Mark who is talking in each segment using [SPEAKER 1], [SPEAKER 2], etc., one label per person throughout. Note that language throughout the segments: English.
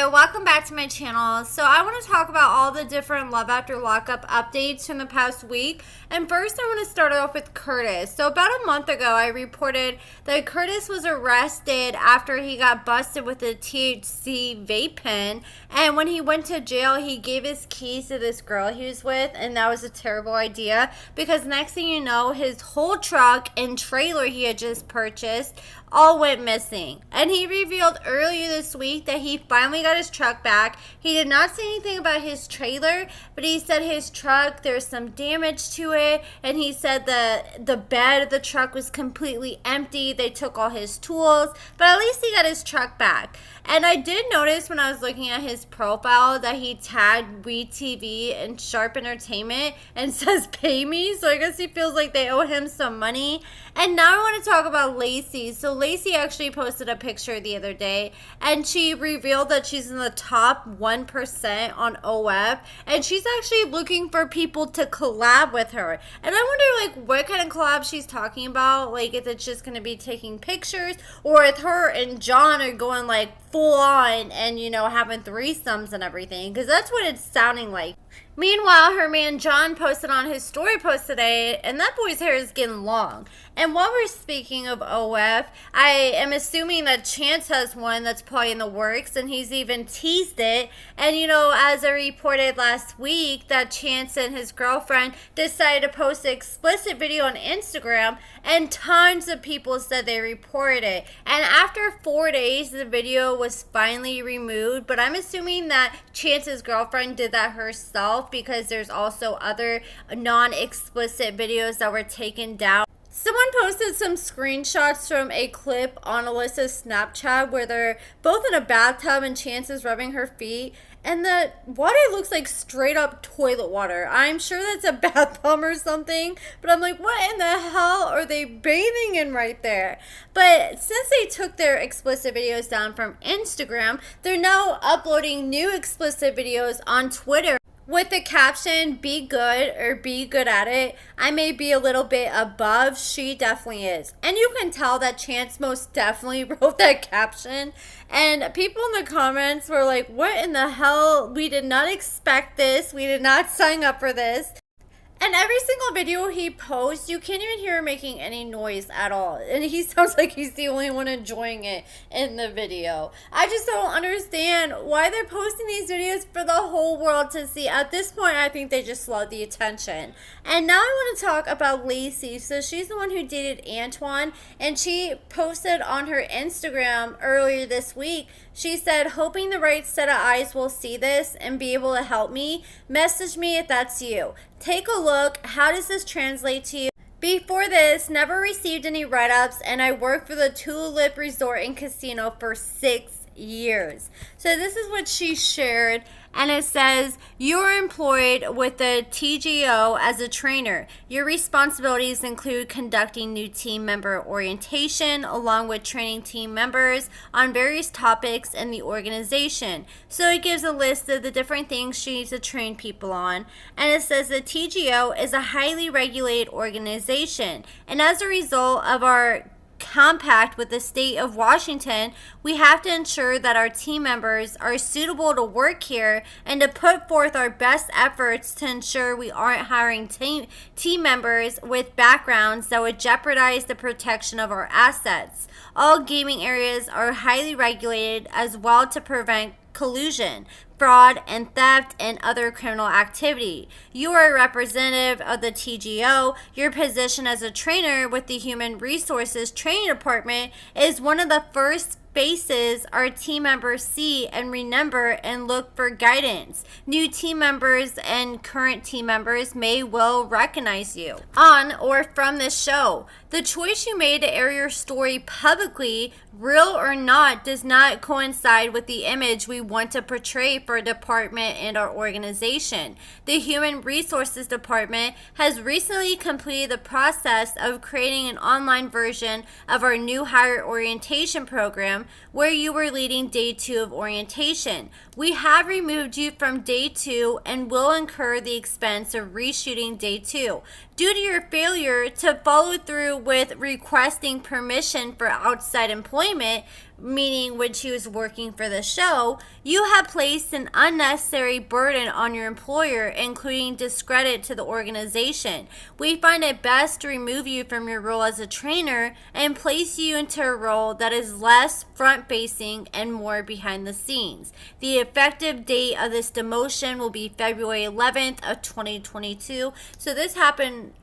[SPEAKER 1] So welcome back to my channel. So I want to talk about all the different Love After Lockup updates from the past week. And first I want to start off with Curtis. So about a month ago I reported that Curtis was arrested after he got busted with a THC vape pen. And when he went to jail, he gave his keys to this girl he was with, and that was a terrible idea because next thing you know, his whole truck and trailer he had just purchased all went missing. And he revealed earlier this week that he finally got his truck back. He did not say anything about his trailer, but he said his truck, there's some damage to it, and he said the bed of the truck was completely empty. They took all his tools, but at least he got his truck back. And I did notice when I was looking at his profile that he tagged WeTV and Sharp Entertainment and says pay me, so I guess he feels like they owe him some money. And now I want to talk about Lacey. So Lacey actually posted a picture the other day, and she revealed that she's in the top 1% on OF, and she's actually looking for people to collab with her. And I wonder, like, what kind of collab she's talking about. Like, if it's just going to be taking pictures, or if her and John are going, like, full on and, you know, having threesomes and everything, because that's what it's sounding like. Meanwhile, her man John posted on his story post today, and that boy's hair is getting long. And while we're speaking of OF, I am assuming that Chance has one that's probably in the works, and he's even teased it. And you know, as I reported last week, that Chance and his girlfriend decided to post an explicit video on Instagram, and tons of people said they reported it. And after 4 days, the video was finally removed, but I'm assuming that Chance's girlfriend did that herself, because there's also other non-explicit videos that were taken down. Someone posted some screenshots from a clip on Alyssa's Snapchat where they're both in a bathtub and Chance is rubbing her feet, and the water looks like straight up toilet water. I'm sure that's a bath bomb or something, but I'm like, what in the hell are they bathing in right there? But since they took their explicit videos down from Instagram, they're now uploading new explicit videos on Twitter with the caption, be good or be good at it. I may be a little bit above, she definitely is. And you can tell that Chance most definitely wrote that caption. And people in the comments were like, what in the hell? We did not expect this. We did not sign up for this. And every single video he posts, you can't even hear him making any noise at all. And he sounds like he's the only one enjoying it in the video. I just don't understand why they're posting these videos for the whole world to see. At this point, I think they just love the attention. And now I want to talk about Lacey. So she's the one who dated Antoine, and she posted on her Instagram earlier this week. She said, hoping the right set of eyes will see this and be able to help me. Message me if that's you. Take a look. How does this translate to you? Before this, never received any write-ups, and I worked for the Tulip Resort and Casino for 6 years. So this is what she shared, and it says, you're employed with the TGO as a trainer. Your responsibilities include conducting new team member orientation along with training team members on various topics in the organization. So it gives a list of the different things she needs to train people on, and it says the TGO is a highly regulated organization, and as a result of our compact with the state of Washington, we have to ensure that our team members are suitable to work here and to put forth our best efforts to ensure we aren't hiring team members with backgrounds that would jeopardize the protection of our assets. All gaming areas are highly regulated as well to prevent collusion, fraud, and theft, and other criminal activity. You are a representative of the TGO. Your position as a trainer with the Human Resources Training Department is one of the first faces our team members see and remember and look for guidance. New team members and current team members may well recognize you on or from this show. The choice you made to air your story publicly, real or not, does not coincide with the image we want to portray for a department and our organization. The Human Resources Department has recently completed the process of creating an online version of our new hire orientation program where you were leading day 2 of orientation. We have removed you from day 2 and will incur the expense of reshooting day 2. Due to your failure to follow through with requesting permission for outside employment, meaning when she was working for the show, you have placed an unnecessary burden on your employer, including discredit to the organization. We find it best to remove you from your role as a trainer and place you into a role that is less front-facing and more behind the scenes. The effective date of this demotion will be February 11th of 2022. So this happened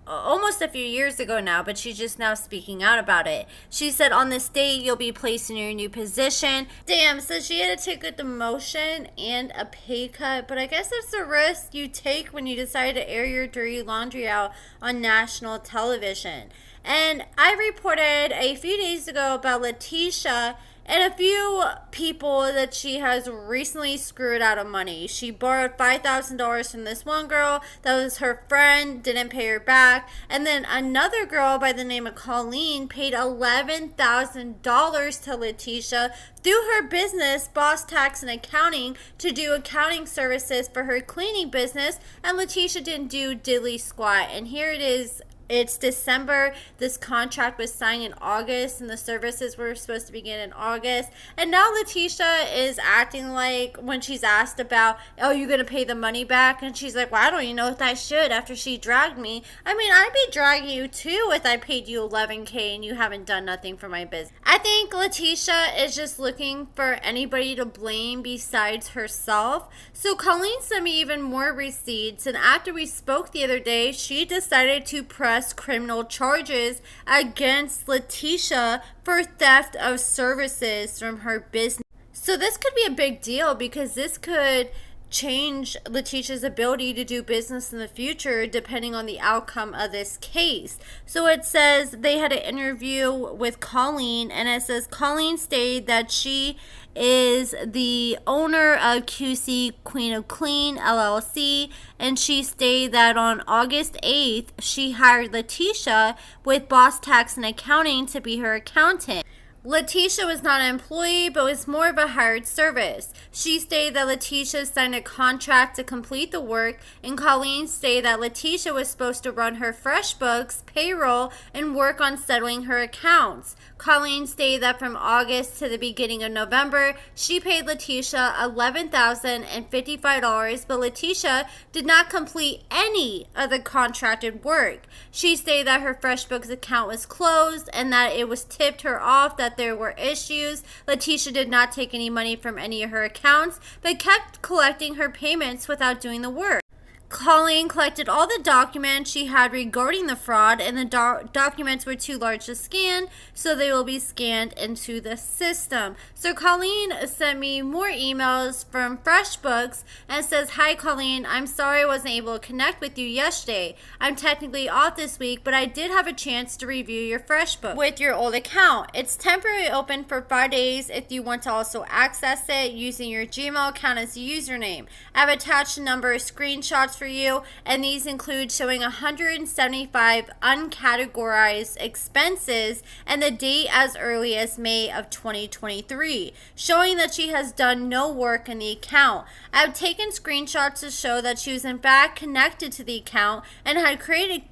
[SPEAKER 1] almost a few years ago now, but she's just now speaking out about it. She said, on this date, you'll be placed in your new position. Damn, so she had to take a demotion and a pay cut, but I guess that's the risk you take when you decide to air your dirty laundry out on national television. And I reported a few days ago about Latisha and a few people that she has recently screwed out of money. She borrowed $5,000 from this one girl that was her friend, didn't pay her back. And then another girl by the name of Colleen paid $11,000 to Latisha through her business, Boss Tax and Accounting, to do accounting services for her cleaning business. And Latisha didn't do diddly squat. And here it is. It's December. This contract was signed in August, and the services were supposed to begin in August. And now Latisha is acting like, when she's asked about, oh, you're going to pay the money back? And she's like, well, I don't even know if I should after she dragged me. I mean, I'd be dragging you too if I paid you $11K and you haven't done nothing for my business. I think Latisha is just looking for anybody to blame besides herself. So Colleen sent me even more receipts, and after we spoke the other day, she decided to press criminal charges against Latisha for theft of services from her business. So this could be a big deal because this could change Latisha's ability to do business in the future depending on the outcome of this case. So it says they had an interview with Colleen, and it says Colleen stated that she is the owner of QC Queen of Clean LLC, and she stated that on August 8th she hired Latisha with Boss Tax and Accounting to be her accountant. Latisha was not an employee, but was more of a hired service. She stated that Latisha signed a contract to complete the work, and Colleen stated that Latisha was supposed to run her FreshBooks, payroll, and work on settling her accounts. Colleen stated that from August to the beginning of November, she paid Latisha $11,055, but Latisha did not complete any of the contracted work. She stated that her FreshBooks account was closed and that it was tipped her off that there were issues. Latisha did not take any money from any of her accounts, but kept collecting her payments without doing the work. Colleen collected all the documents she had regarding the fraud, and the documents were too large to scan, so they will be scanned into the system. So Colleen sent me more emails from FreshBooks and says, "Hi Colleen, I'm sorry I wasn't able to connect with you yesterday. I'm technically off this week, but I did have a chance to review your FreshBooks with your old account. It's temporarily open for 5 days if you want to also access it using your Gmail account as a username. I've attached a number of screenshots for you, and these include showing 175 uncategorized expenses and the date as early as May of 2023, showing that she has done no work in the account. I've taken screenshots to show that she was in fact connected to the account and had created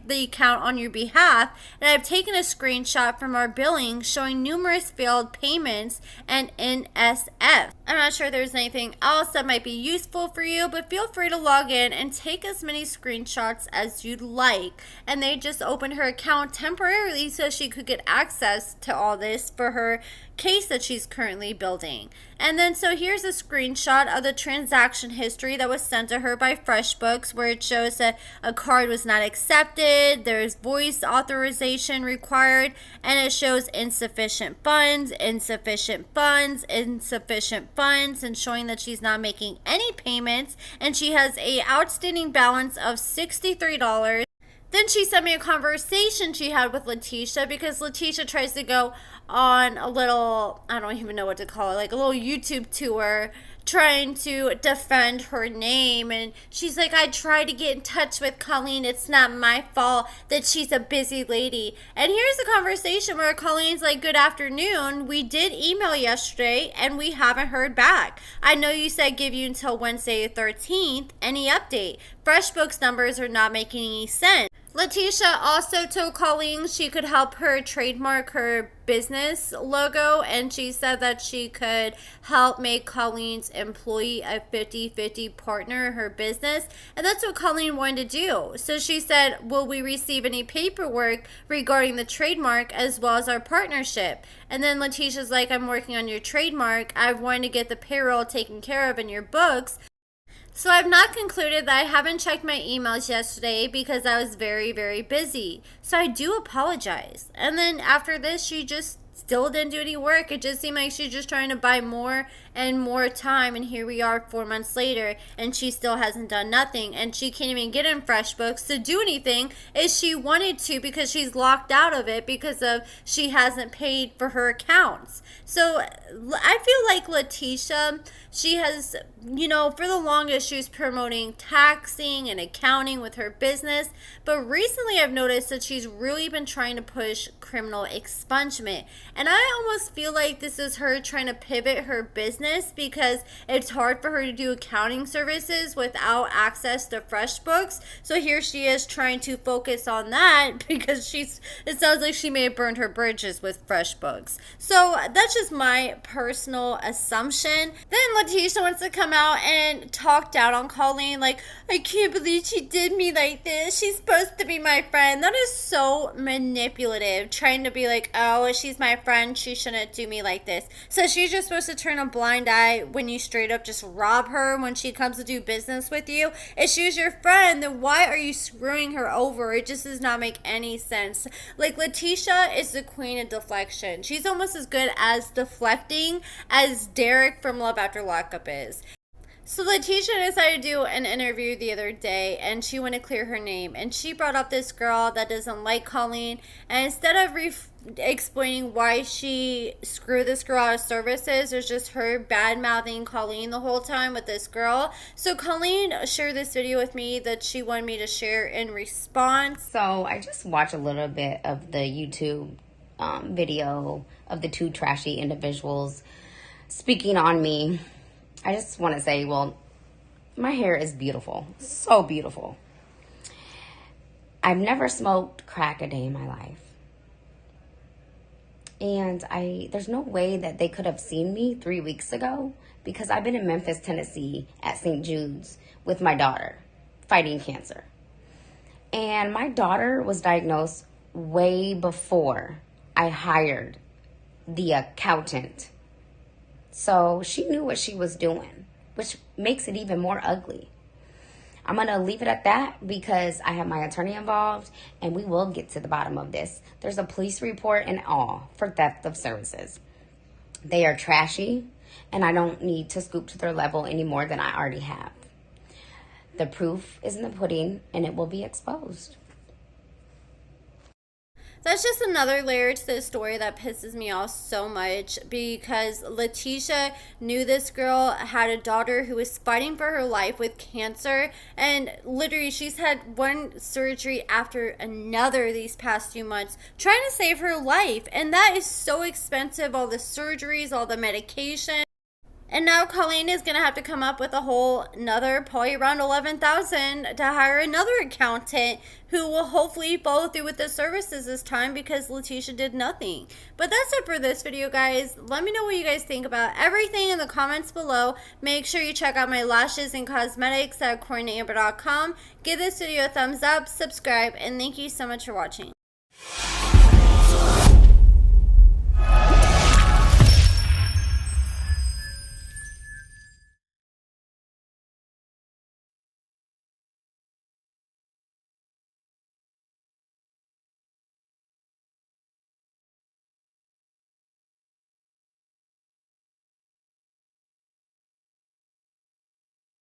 [SPEAKER 1] the account on your behalf, and I've taken a screenshot from our billing showing numerous failed payments and NSF. I'm not sure there's anything else that might be useful for you, but feel free to log in and take as many screenshots as you'd like." And they just opened her account temporarily so she could get access to all this for her case that she's currently building. And then so here's a screenshot of the transaction history that was sent to her by FreshBooks, where it shows that a card was not accepted, there's voice authorization required, and it shows insufficient funds, insufficient funds, insufficient funds, and showing that she's not making any payments, and she has a outstanding balance of $63. Then she sent me a conversation she had with Latisha, because Latisha tries to go on a little, I don't even know what to call it, like a little YouTube tour trying to defend her name. And she's like, I tried to get in touch with Colleen. It's not my fault that she's a busy lady. And here's a conversation where Colleen's like, good afternoon. We did email yesterday and we haven't heard back. I know you said give you until Wednesday the 13th. Any update? FreshBooks numbers are not making any sense. Latisha also told Colleen she could help her trademark her business logo, and she said that she could help make Colleen's employee a 50-50 partner in her business, and that's what Colleen wanted to do. So she said, will we receive any paperwork regarding the trademark as well as our partnership? And then Latisha's like, I'm working on your trademark. I wanted to get the payroll taken care of in your books. So I've not concluded that. I haven't checked my emails yesterday because I was very, very busy. So I do apologize. And then after this, she just still didn't do any work. It just seemed like she's just trying to buy more and more time. And here we are 4 months later, and she still hasn't done nothing. And she can't even get in FreshBooks to do anything if she wanted to, because she's locked out of it because of she hasn't paid for her accounts. So I feel like Latisha, she has, for the longest, she was promoting taxing and accounting with her business. But recently I've noticed that she's really been trying to push criminal expungement. And I almost feel like this is her trying to pivot her business because it's hard for her to do accounting services without access to FreshBooks. So here she is trying to focus on that because it sounds like she may have burned her bridges with FreshBooks. So that's just my personal assumption. Then Latisha wants to come out and talk down on Colleen, like, I can't believe she did me like this. She's supposed to be my friend. That is so manipulative, trying to be like, oh, she's my friend, she shouldn't do me like this. So she's just supposed to turn a blind eye when you straight up just rob her when she comes to do business with you. If she was your friend, then why are you screwing her over? It just does not make any sense. Like, Latisha is the queen of deflection. She's almost as good as deflecting as Derek from Love After Lockup is. So Latisha decided to do an interview the other day, and she wanted to clear her name, and she brought up this girl that doesn't like Colleen, and instead of explaining why she screwed this girl out of services, there's just her bad-mouthing Colleen the whole time with this girl. So Colleen shared this video with me that she wanted me to share in response.
[SPEAKER 2] So I just watched a little bit of the YouTube video of the two trashy individuals speaking on me. I just want to say, well, my hair is beautiful. So beautiful. I've never smoked crack a day in my life. And there's no way that they could have seen me 3 weeks ago because I've been in Memphis, Tennessee at St. Jude's with my daughter fighting cancer. And my daughter was diagnosed way before I hired the accountant. So she knew what she was doing, which makes it even more ugly. I'm going to leave it at that because I have my attorney involved and we will get to the bottom of this. There's a police report and all for theft of services. They are trashy and I don't need to scoop to their level any more than I already have. The proof is in the pudding and it will be exposed.
[SPEAKER 1] That's just another layer to this story that pisses me off so much because Latisha knew this girl had a daughter who was fighting for her life with cancer, and literally she's had one surgery after another these past few months trying to save her life, and that is so expensive, all the surgeries, all the medication. And now Colleen is going to have to come up with a whole another, probably around $11,000 to hire another accountant who will hopefully follow through with the services this time because Latisha did nothing. But that's it for this video, guys. Let me know what you guys think about everything in the comments below. Make sure you check out my lashes and cosmetics at AccordingtoAmber.com. Give this video a thumbs up, subscribe, and thank you so much for watching.